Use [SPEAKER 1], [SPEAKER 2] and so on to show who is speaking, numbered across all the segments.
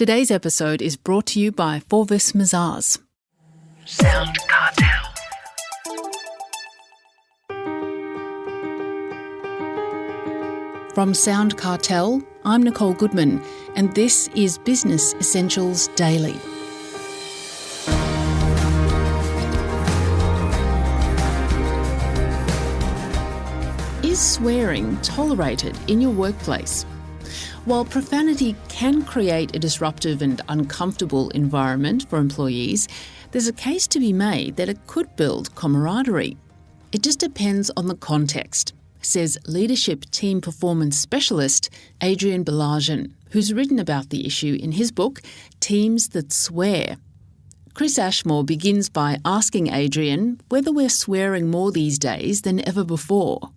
[SPEAKER 1] Today's episode is brought to you by Forvis Mazars.
[SPEAKER 2] SoundCartel.
[SPEAKER 1] From SoundCartel, I'm Nicole Goodman, and this is Business Essentials Daily. Is swearing tolerated in your workplace? While profanity can create a disruptive and uncomfortable environment for employees, there's a case to be made that it could build camaraderie. It just depends on the context, says leadership team performance specialist Adrian Baillargeon, who's written about the issue in his book, Teams That Swear. Chris Ashmore begins by asking Adrian whether we're swearing more these days than ever before.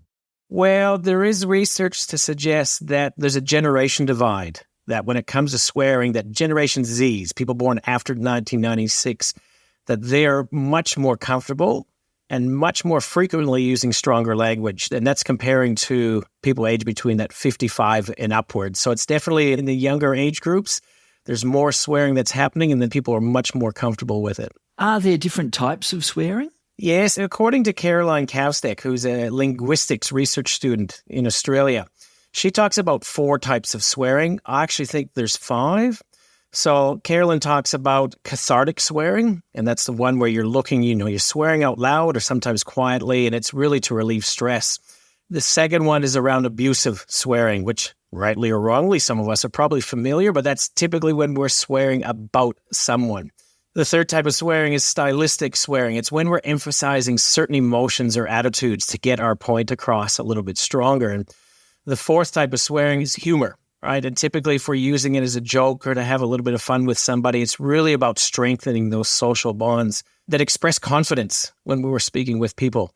[SPEAKER 3] Well, there is research to suggest that there's a generation divide, that when it comes to swearing, that Generation Zs, people born after 1996, that they're much more comfortable and much more frequently using stronger language. And that's comparing to people aged between that 55 and upwards. So it's definitely in the younger age groups, there's more swearing that's happening and then people are much more comfortable with it.
[SPEAKER 4] Are there different types of swearing?
[SPEAKER 3] Yes, according to Caroline Kavstek, who's a linguistics research student in Australia, she talks about 4 types of swearing. I actually think there's 5. So Carolyn talks about cathartic swearing, and that's the one where you're looking, you're swearing out loud or sometimes quietly, and it's really to relieve stress. The second one is around abusive swearing, which rightly or wrongly, some of us are probably familiar, but that's typically when we're swearing about someone. The third type of swearing is stylistic swearing. It's when we're emphasizing certain emotions or attitudes to get our point across a little bit stronger. And the fourth type of swearing is humor, right? And typically if we're using it as a joke or to have a little bit of fun with somebody, it's really about strengthening those social bonds that express confidence when we were speaking with people.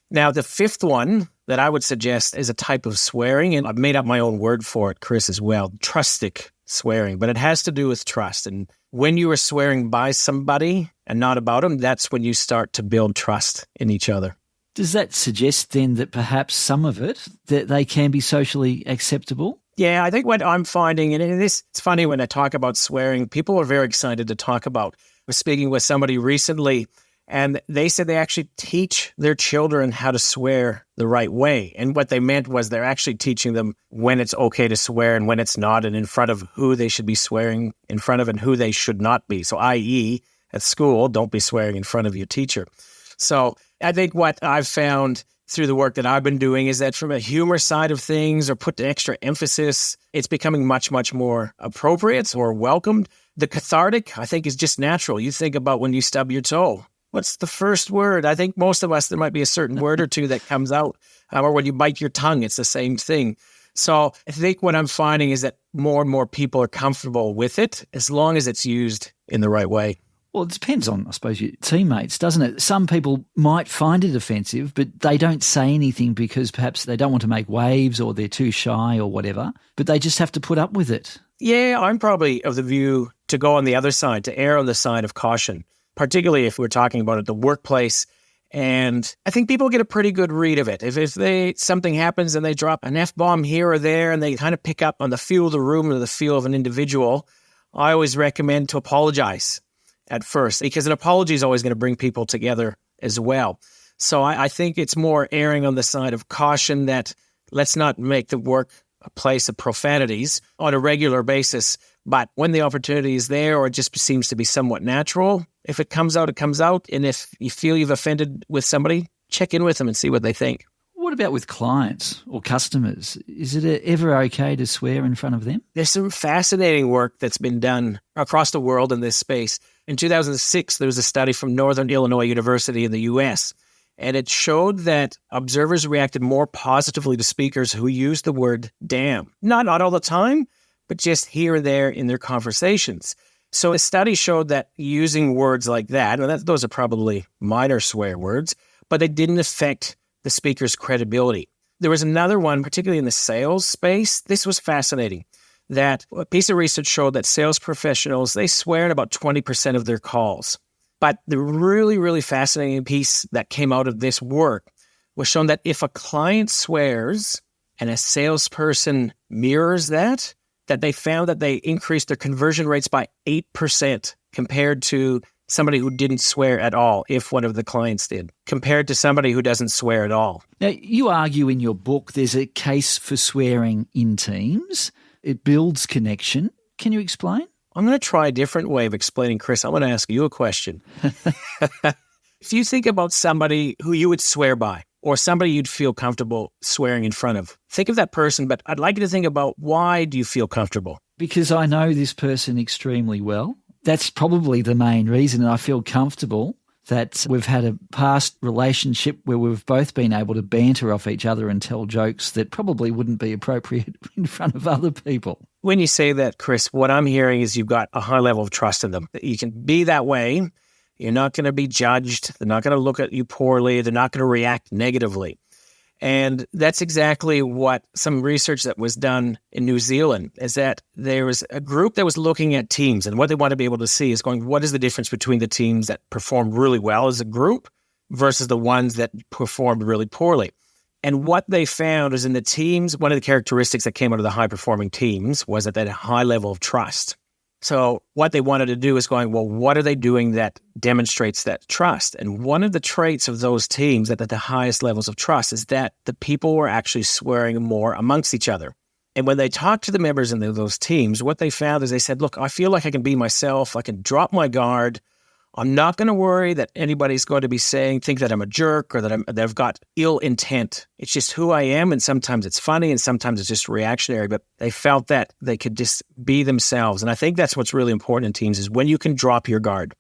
[SPEAKER 3] Now, the fifth one that I would suggest is a type of swearing, and I've made up my own word for it, Chris, as well, trustic swearing, but it has to do with trust. And when you are swearing by somebody and not about them, that's when you start to build trust in each other.
[SPEAKER 4] Does that suggest then that perhaps some of it, that they can be socially acceptable?
[SPEAKER 3] Yeah, I think what I'm finding, and it's funny when I talk about swearing, people are very excited to talk about. I was speaking with somebody recently, and they said they actually teach their children how to swear the right way. And what they meant was they're actually teaching them when it's okay to swear and when it's not, and in front of who they should be swearing in front of and who they should not be. So i.e., at school, don't be swearing in front of your teacher. So I think what I've found through the work that I've been doing is that from a humor side of things or put extra emphasis, it's becoming much, much more appropriate or welcomed. The cathartic, I think, is just natural. You think about when you stub your toe. What's the first word? I think most of us, there might be a certain word or two that comes out. Or when you bite your tongue, it's the same thing. So I think what I'm finding is that more and more people are comfortable with it as long as it's used in the right way.
[SPEAKER 4] Well, it depends on, I suppose, your teammates, doesn't it? Some people might find it offensive, but they don't say anything because perhaps they don't want to make waves or they're too shy or whatever, but they just have to put up with it.
[SPEAKER 3] Yeah, I'm probably of the view to go on the other side, to err on the side of caution, particularly if we're talking about at the workplace. And I think people get a pretty good read of it. If something happens and they drop an F-bomb here or there and they kind of pick up on the feel of the room or the feel of an individual, I always recommend to apologize at first, because an apology is always going to bring people together as well. So I think it's more erring on the side of caution, that let's not make the work a place of profanities on a regular basis. But when the opportunity is there, or it just seems to be somewhat natural, if it comes out, it comes out. And if you feel you've offended with somebody, check in with them and see what they think.
[SPEAKER 4] What about with clients or customers? Is it ever okay to swear in front of them?
[SPEAKER 3] There's some fascinating work that's been done across the world in this space. In 2006, there was a study from Northern Illinois University in the U.S., and it showed that observers reacted more positively to speakers who used the word damn. Not all the time, but just here and there in their conversations. So a study showed that using words like that, and those are probably minor swear words, but they didn't affect the speaker's credibility. There was another one, particularly in the sales space. This was fascinating, that a piece of research showed that sales professionals, they swear in about 20% of their calls. But the really, really fascinating piece that came out of this work was shown that if a client swears and a salesperson mirrors that, that they found that they increased their conversion rates by 8% compared to somebody who didn't swear at all, if one of the clients did, compared to somebody who doesn't swear at all.
[SPEAKER 4] Now, you argue in your book there's a case for swearing in teams. It builds connection. Can you explain?
[SPEAKER 3] I'm going to try a different way of explaining, Chris. I'm going to ask you a question. If you think about somebody who you would swear by, or somebody you'd feel comfortable swearing in front of, think of that person, but I'd like you to think about, why do you feel comfortable?
[SPEAKER 4] Because I know this person extremely well. That's probably the main reason, and I feel comfortable that we've had a past relationship where we've both been able to banter off each other and tell jokes that probably wouldn't be appropriate in front of other people.
[SPEAKER 3] When you say that, Chris, what I'm hearing is you've got a high level of trust in them. That you can be that way. You're not going to be judged. They're not going to look at you poorly. They're not going to react negatively. And that's exactly what some research that was done in New Zealand is, that there was a group that was looking at teams, and what they want to be able to see is going, what is the difference between the teams that performed really well as a group versus the ones that performed really poorly? And what they found is in the teams, one of the characteristics that came out of the high-performing teams was that they had a high level of trust. So what they wanted to do is going, well, what are they doing that demonstrates that trust? And one of the traits of those teams that at the highest levels of trust is that the people were actually swearing more amongst each other. And when they talked to the members in those teams, what they found is they said, look, I feel like I can be myself. I can drop my guard. I'm not going to worry that anybody's going to be think that I'm a jerk or that I've got ill intent. It's just who I am, and sometimes it's funny and sometimes it's just reactionary, but they felt that they could just be themselves. And I think that's what's really important in teams is when you can drop your guard,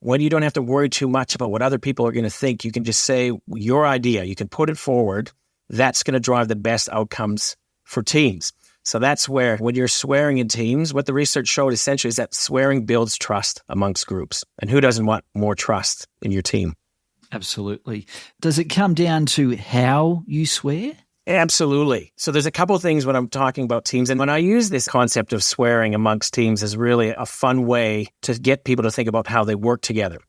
[SPEAKER 3] when you don't have to worry too much about what other people are going to think, you can just say your idea, you can put it forward. That's going to drive the best outcomes for teams. So that's where, when you're swearing in teams, what the research showed essentially is that swearing builds trust amongst groups. And who doesn't want more trust in your team?
[SPEAKER 4] Absolutely. Does it come down to how you swear?
[SPEAKER 3] Absolutely. So there's a couple of things when I'm talking about teams. And when I use this concept of swearing amongst teams as really a fun way to get people to think about how they work together.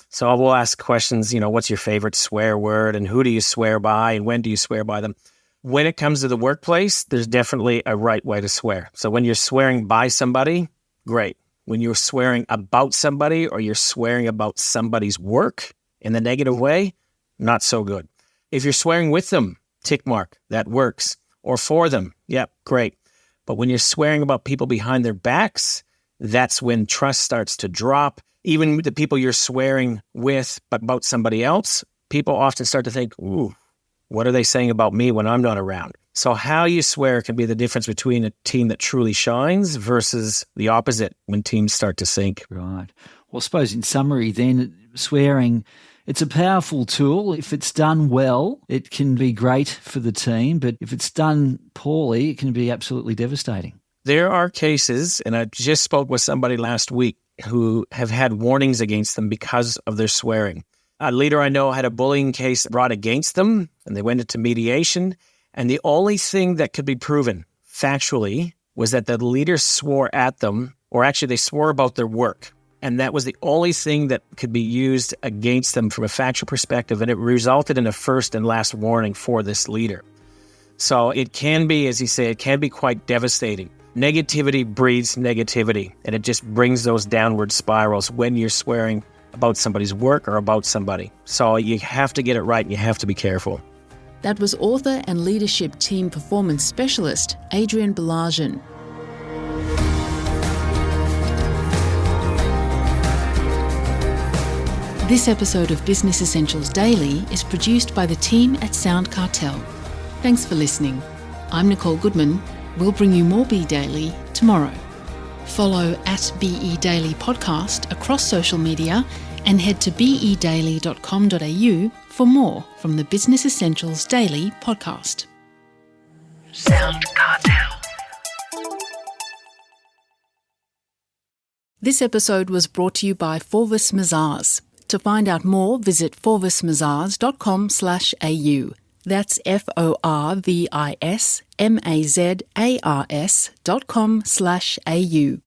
[SPEAKER 3] So I will ask questions, what's your favorite swear word, and who do you swear by, and when do you swear by them? When it comes to the workplace, there's definitely a right way to swear. So when you're swearing by somebody, great. When you're swearing about somebody or you're swearing about somebody's work in the negative way, not so good. If you're swearing with them, tick mark, that works. Or for them, yep, great. But when you're swearing about people behind their backs, that's when trust starts to drop. Even the people you're swearing with, but about somebody else, people often start to think, ooh, what are they saying about me when I'm not around? So how you swear can be the difference between a team that truly shines versus the opposite when teams start to sink.
[SPEAKER 4] Right. Well, I suppose in summary then, swearing, it's a powerful tool. If it's done well, it can be great for the team. But if it's done poorly, it can be absolutely devastating.
[SPEAKER 3] There are cases, and I just spoke with somebody last week who have had warnings against them because of their swearing. A leader I know had a bullying case brought against them, and they went into mediation. And the only thing that could be proven factually was that the leader swore at them, or actually they swore about their work. And that was the only thing that could be used against them from a factual perspective. And it resulted in a first and last warning for this leader. So it can be, as you say, it can be quite devastating. Negativity breeds negativity, and it just brings those downward spirals when you're swearing about somebody's work or about somebody. So you have to get it right and you have to be careful.
[SPEAKER 1] That was author and leadership team performance specialist Adrian Baillargeon. This episode of Business Essentials Daily is produced by the team at SoundCartel. Thanks for listening. I'm Nicole Goodman. We'll bring you more Be Daily tomorrow. Follow at BE Daily Podcast across social media and head to bedaily.com.au for more from the Business Essentials Daily podcast. SoundCartel. This episode was brought to you by Forvis Mazars. To find out more, visit forvismazars.com/au. That's FORVISMAZARS.com/au.